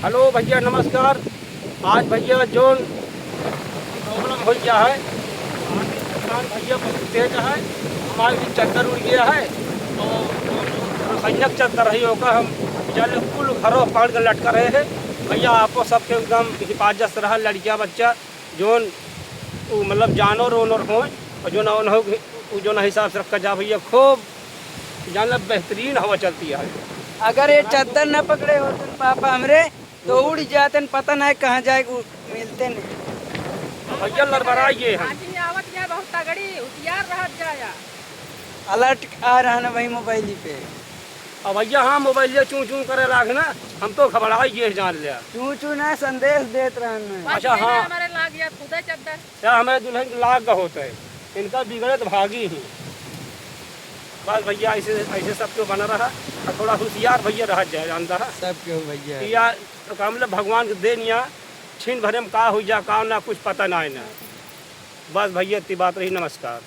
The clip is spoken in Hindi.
हेलो भैया नमस्कार। आज भैया जो प्रॉब्लम हो गया है, तूफान भैया बहुत तेज है। हमारी भी चद्दर उड़ गया है तो संयक चद्दर रही होकर हम जल कुल घरों पकड़ कर लटका रहे हैं। भैया आपको सबके एकदम हिफाजत से रहा, लड़कियाँ बच्चा जोन मतलब जानवर ओनर हो और जो ना हो जो ना हिसाब से रखा जा भैया। खूब जान बेहतरीन हवा चलती है। अगर ये चद्दर न पकड़े होते पापा हमरे तो उड़ जाते न, पता नहीं कहाँ जाए मिलते नहीं। भैया लड़बड़ाइए हम आदमी आवत जाए बहुत तगड़ी होशियार रहत जाया। अलर्ट आ रहा ना वही मोबाइल पे। अब भैया हाँ मोबाइल चूँ चूँ करे लाग ना, हम तो घबराइए जान लिया। चू चू ना संदेश देत रहन। अच्छा, हाँ। हमारे लाग गया खुदा चद्दर। क्या हमारे दुल्हन लाग का होता है, इनका बिगड़े तो भागी ही। बस भैया ऐसे ऐसे सबको बना रहा और थोड़ा होशियार भैया रह जाए जानता है सब क्यों भैया या तो का मतलब भगवान के देन या छीन भरे में का हो जा का ना कुछ पता ना है ना। बस भैया इतनी बात रही, नमस्कार।